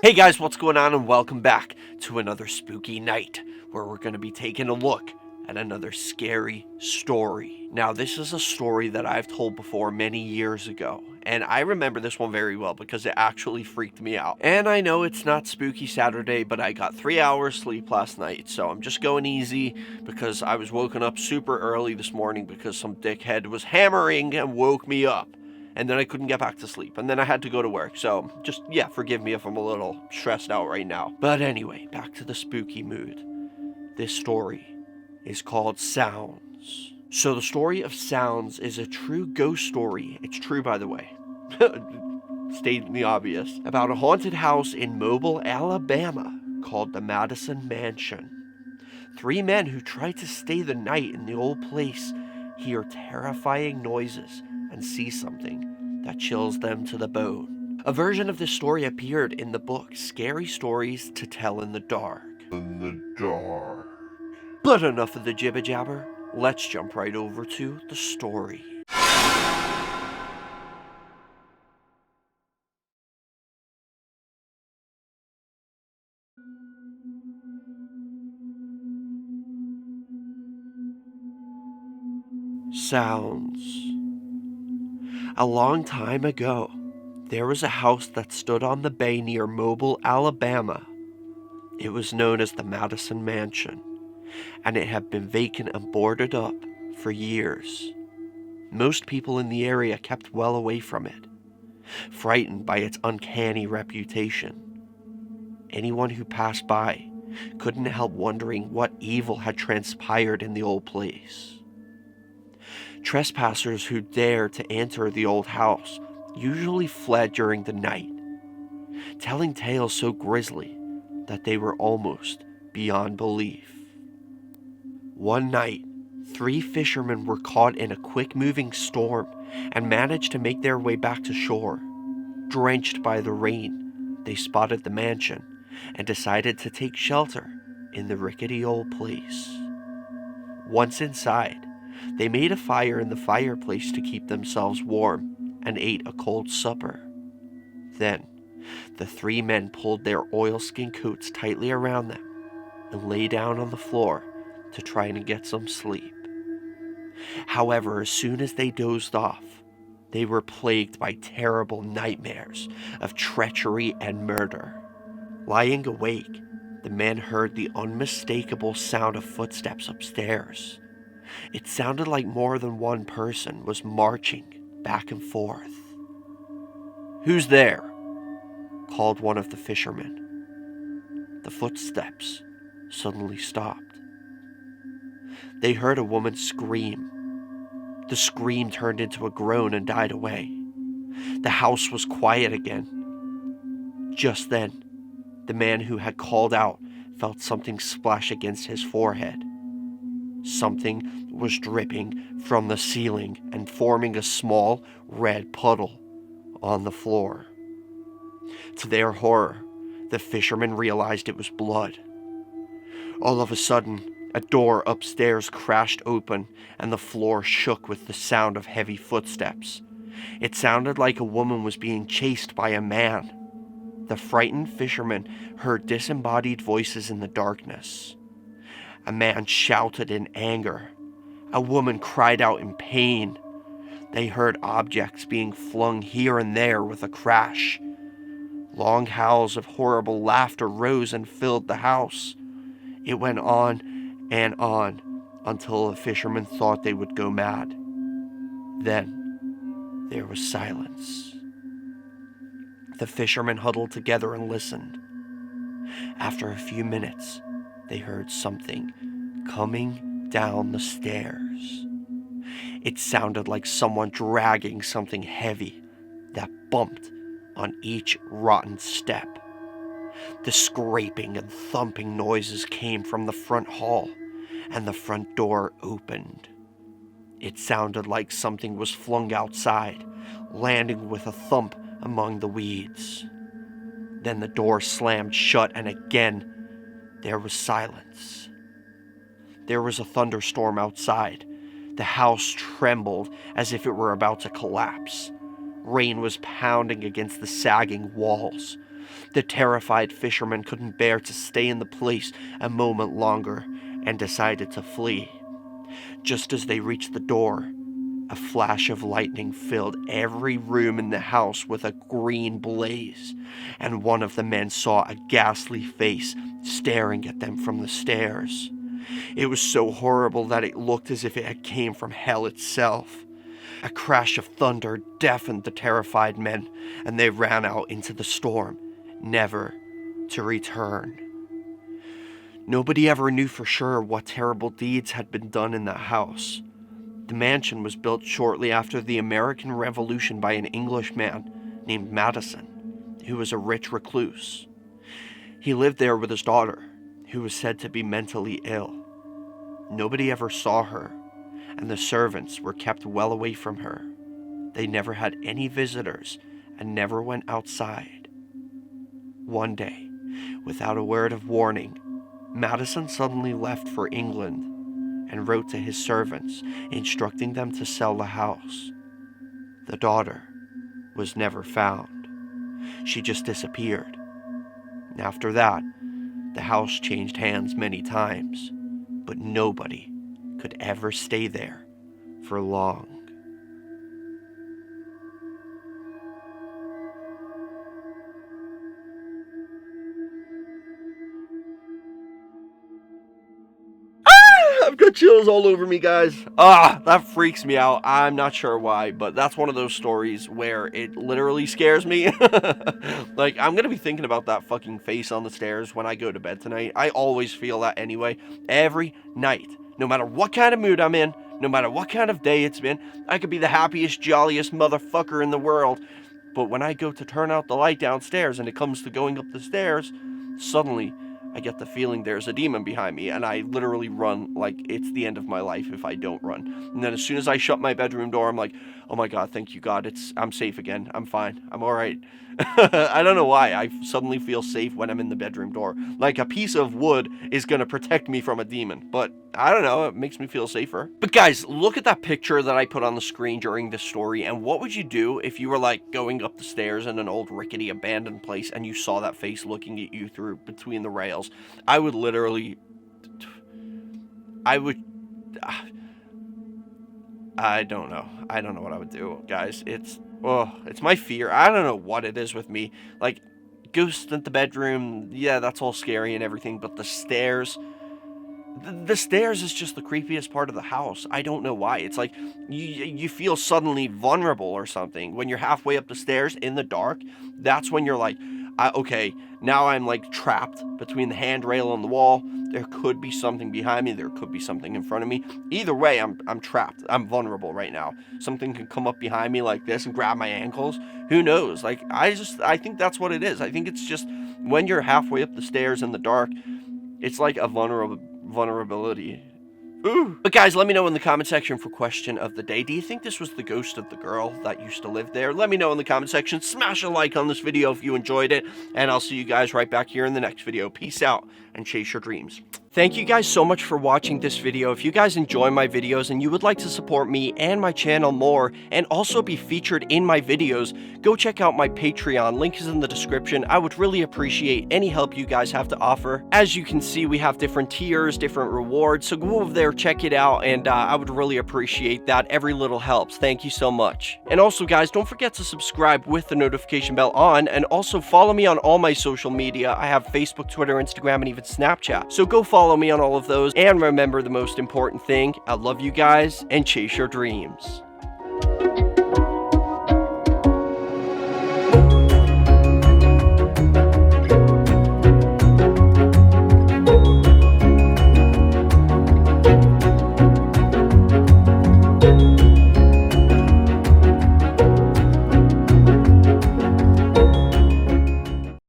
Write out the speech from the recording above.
Hey guys, what's going on, and welcome back to another spooky night where we're going to be taking a look at another scary story. Now, this is a story that I've told before many years ago, and I remember this one very well because it actually freaked me out. And I know it's not Spooky Saturday, but I got 3 hours sleep last night, so I'm just going easy because I was woken up super early this morning because some dickhead was hammering and woke me up. And then I couldn't get back to sleep, and then I had to go to work, so just, yeah, forgive me if I'm a little stressed out right now. But anyway, back to the spooky mood. This story is called Sounds. So the story of Sounds is a true ghost story. It's true, by the way. Stating the obvious. About a haunted house in Mobile, Alabama called the Madison Mansion. 3 men who try to stay the night in the old place hear terrifying noises and see something that chills them to the bone. A version of this story appeared in the book Scary Stories to Tell in the Dark. But enough of the jibber jabber. Let's jump right over to the story. Sounds. A long time ago, there was a house that stood on the bay near Mobile, Alabama. It was known as the Madison Mansion, and it had been vacant and boarded up for years. Most people in the area kept well away from it, frightened by its uncanny reputation. Anyone who passed by couldn't help wondering what evil had transpired in the old place. Trespassers who dared to enter the old house usually fled during the night, telling tales so grisly that they were almost beyond belief. One night, 3 fishermen were caught in a quick-moving storm and managed to make their way back to shore. Drenched by the rain, they spotted the mansion and decided to take shelter in the rickety old place. Once inside, they made a fire in the fireplace to keep themselves warm and ate a cold supper. Then, the 3 men pulled their oilskin coats tightly around them and lay down on the floor to try and get some sleep. However, as soon as they dozed off, they were plagued by terrible nightmares of treachery and murder. Lying awake, the men heard the unmistakable sound of footsteps upstairs. It sounded like more than one person was marching back and forth. "Who's there?" called one of the fishermen. The footsteps suddenly stopped. They heard a woman scream. The scream turned into a groan and died away. The house was quiet again. Just then, the man who had called out felt something splash against his forehead. Something was dripping from the ceiling and forming a small red puddle on the floor. To their horror, the fishermen realized it was blood. All of a sudden, a door upstairs crashed open and the floor shook with the sound of heavy footsteps. It sounded like a woman was being chased by a man. The frightened fishermen heard disembodied voices in the darkness. A man shouted in anger. A woman cried out in pain. They heard objects being flung here and there with a crash. Long howls of horrible laughter rose and filled the house. It went on and on until the fishermen thought they would go mad. Then there was silence. The fishermen huddled together and listened. After a few minutes, they heard something coming down the stairs. It sounded like someone dragging something heavy that bumped on each rotten step. The scraping and thumping noises came from the front hall, and the front door opened. It sounded like something was flung outside, landing with a thump among the weeds. Then the door slammed shut, and again there was silence. There was a thunderstorm outside. The house trembled as if it were about to collapse. Rain was pounding against the sagging walls. The terrified fisherman couldn't bear to stay in the place a moment longer and decided to flee. Just as they reached the door, a flash of lightning filled every room in the house with a green blaze, and one of the men saw a ghastly face staring at them from the stairs. It was so horrible that it looked as if it had came from hell itself. A crash of thunder deafened the terrified men, and they ran out into the storm, never to return. Nobody ever knew for sure what terrible deeds had been done in that house. The mansion was built shortly after the American Revolution by an Englishman named Madison, who was a rich recluse. He lived there with his daughter, who was said to be mentally ill. Nobody ever saw her, and the servants were kept well away from her. They never had any visitors and never went outside. One day, without a word of warning, Madison suddenly left for England and wrote to his servants, instructing them to sell the house. The daughter was never found. She just disappeared. After that, the house changed hands many times, but nobody could ever stay there for long. I've got chills all over me, guys. That freaks me out. I'm not sure why, but that's one of those stories where it literally scares me. Like, I'm gonna be thinking about that fucking face on the stairs when I go to bed tonight. I always feel that anyway. Every night. No matter what kind of mood I'm in, no matter what kind of day it's been, I could be the happiest, jolliest motherfucker in the world. But when I go to turn out the light downstairs and it comes to going up the stairs, suddenly I get the feeling there's a demon behind me, and I literally run like it's the end of my life if I don't run. And then as soon as I shut my bedroom door, I'm like, oh my God, thank you God, I'm safe again. I'm fine. I'm all right. I don't know why. I suddenly feel safe when I'm in the bedroom door. Like a piece of wood is going to protect me from a demon. But I don't know. It makes me feel safer. But guys, look at that picture that I put on the screen during this story. And what would you do if you were like going up the stairs in an old rickety abandoned place and you saw that face looking at you through between the rails? I would literally... I don't know. I don't know what I would do, guys. It's my fear. I don't know what it is with me. Like, ghosts in the bedroom, yeah, that's all scary and everything, but the stairs... The stairs is just the creepiest part of the house. I don't know why. It's like you feel suddenly vulnerable or something. When you're halfway up the stairs in the dark, that's when you're like, okay, now I'm like trapped between the handrail and the wall. There could be something behind me. There could be something in front of me. Either way, I'm trapped. I'm vulnerable right now. Something can come up behind me like this and grab my ankles. Who knows? Like, I think that's what it is. I think it's just when you're halfway up the stairs in the dark, it's like a vulnerability. Ooh. But guys, let me know in the comment section for question of the day. Do you think this was the ghost of the girl that used to live there? Let me know in the comment section. Smash a like on this video if you enjoyed it. And I'll see you guys right back here in the next video. Peace out and chase your dreams. Thank you guys so much for watching this video. If you guys enjoy my videos and you would like to support me and my channel more and also be featured in my videos, go check out my Patreon. Link is in the description. I would really appreciate any help you guys have to offer. As you can see, we have different tiers, different rewards, so go over there, check it out, and I would really appreciate that. Every little helps. Thank you so much. And also, guys, don't forget to subscribe with the notification bell on, and also follow me on all my social media. I have Facebook, Twitter, Instagram, and even Snapchat. So go follow me on all of those, and remember the most important thing, I love you guys, and chase your dreams.